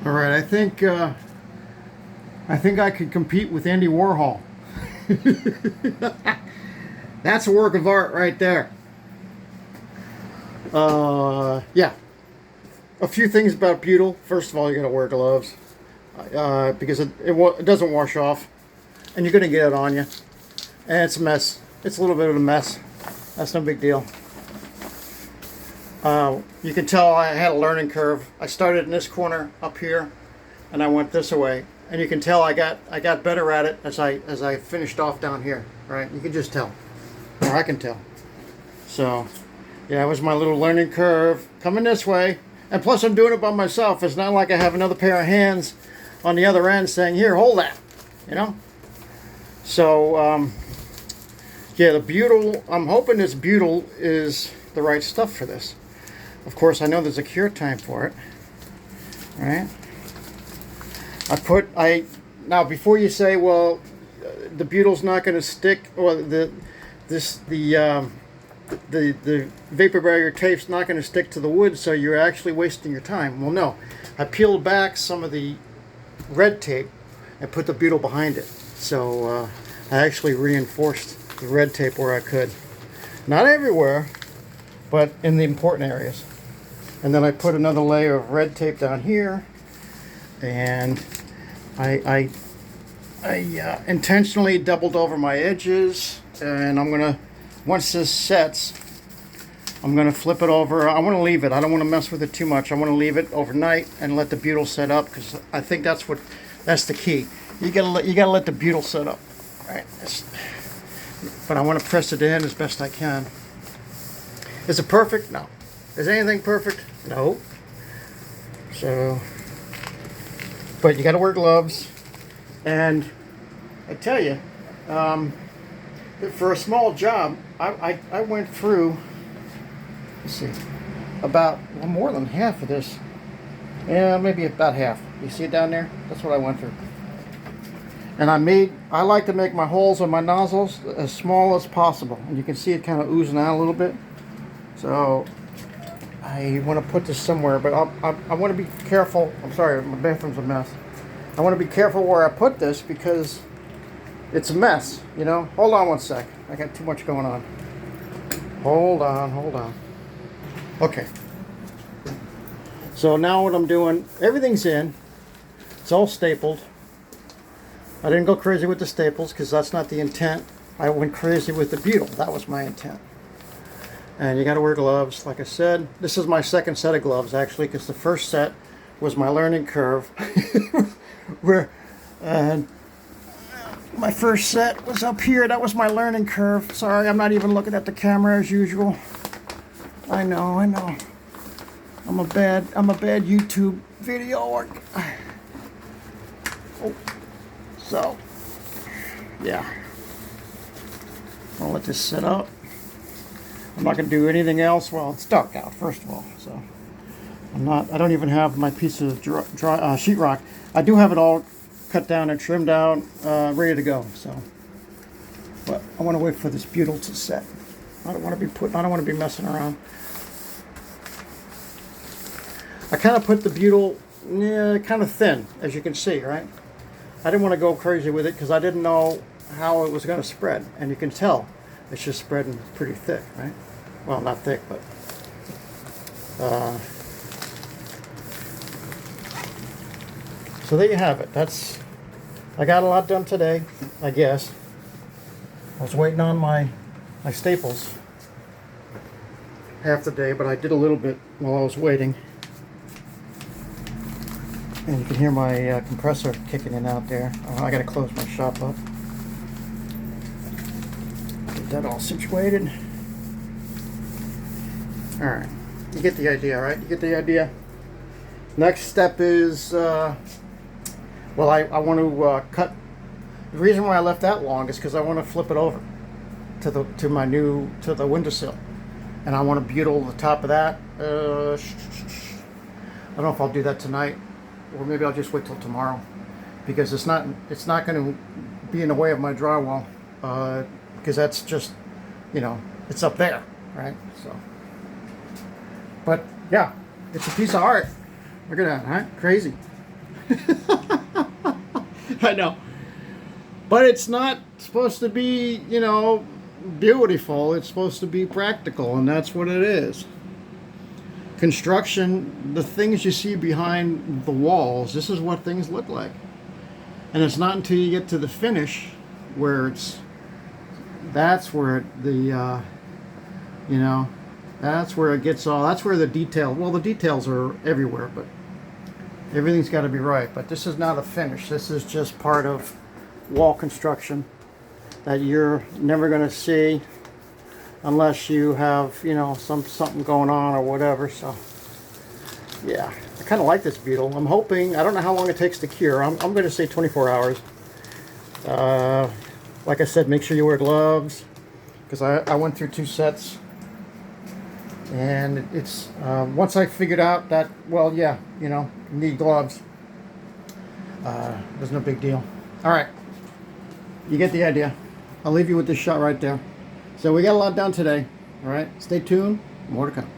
All right, I think I could compete with Andy Warhol. That's a work of art right there. Yeah. A few things about butyl. First of all, you gotta wear gloves because it doesn't wash off, and you're gonna get it on you. And it's a mess. It's a little bit of a mess. That's no big deal. You can tell I had a learning curve. I started in this corner up here, and I went this way. And you can tell I got better at it as I finished off down here. Right? You can just tell, or I can tell. So, yeah, it was my little learning curve coming this way. And plus, I'm doing it by myself. It's not like I have another pair of hands on the other end saying, "Here, hold that," you know. So, yeah, the butyl. I'm hoping this butyl is the right stuff for this. Of course, I know there's a cure time for it. Right? Now before you say, well, the butyl's not going to stick, or the vapor barrier tape's not going to stick to the wood, so you're actually wasting your time. Well, no. I peeled back some of the red tape and put the butyl behind it. So I actually reinforced the red tape where I could. Not everywhere, but in the important areas. And then I put another layer of red tape down here, and I intentionally doubled over my edges, and I'm gonna, once this sets, I'm gonna flip it over. I want to leave it. I don't want to mess with it too much. I want to leave it overnight and let the butyl set up, because I think that's the key. You gotta let the butyl set up, right? But I want to press it in as best I can. Is it perfect? No. Is anything perfect? No. So, but you got to wear gloves, and I tell you, for a small job, I went through, let's see, about more than half of this. Yeah, maybe about half. You see it down there? That's what I went through. And I like to make my holes on my nozzles as small as possible, and you can see it kind of oozing out a little bit. So I want to put this somewhere, but I want to be careful. I'm sorry, my bathroom's a mess. I want to be careful where I put this because it's a mess, you know. Hold on one sec. I got too much going on. Hold on. Okay. So now what I'm doing, everything's in. It's all stapled. I didn't go crazy with the staples because that's not the intent. I went crazy with the butyl. That was my intent. And you got to wear gloves, like I said. This is my second set of gloves, actually, because the first set was my learning curve. My first set was up here. That was my learning curve. Sorry, I'm not even looking at the camera as usual. I know. I'm a bad YouTube video. So, yeah. I'll let this set up. I'm not going to do anything else. Well, it's dark out, first of all, so I don't even have my piece of sheetrock. I do have it all cut down and trimmed out, ready to go. So, but I want to wait for this butyl to set. I don't want to be messing around. I kind of put the butyl, kind of thin, as you can see, right? I didn't want to go crazy with it because I didn't know how it was going to spread, and you can tell it's just spreading pretty thick, right? Well, not thick, but so there you have it. I got a lot done today, I guess. I was waiting on my staples half the day, but I did a little bit while I was waiting. And you can hear my compressor kicking in out there. I got to close my shop up. Get that all situated. All right, you get the idea, right? You get the idea. Next step is, well, I want to cut. The reason why I left that long is because I want to flip it over to the windowsill, and I want to butyl the top of that. I don't know if I'll do that tonight, or maybe I'll just wait till tomorrow, because it's not going to be in the way of my drywall, because that's just, it's up there, right? So, but yeah, it's a piece of art. Look at that, huh? Crazy. I know. But it's not supposed to be, you know, beautiful. It's supposed to be practical, and that's what it is. Construction, the things you see behind the walls, this is what things look like. And it's not until you get to the finish where that's where the, you know, that's where it gets all, that's where the the details are everywhere, but everything's got to be right. But this is not a finish. This is just part of wall construction that you're never going to see unless you have, you know, something going on or whatever. So yeah, I kind of like this beetle. I'm hoping, I don't know how long it takes to cure. I'm going to say 24 hours. Like I said, make sure you wear gloves, because I went through 2 sets, and it's once I figured out that, well, yeah, you know, you need gloves, there's no big deal. All right, you get the idea. I'll leave you with this shot right there. So we got a lot done today. All right, stay tuned, more to come.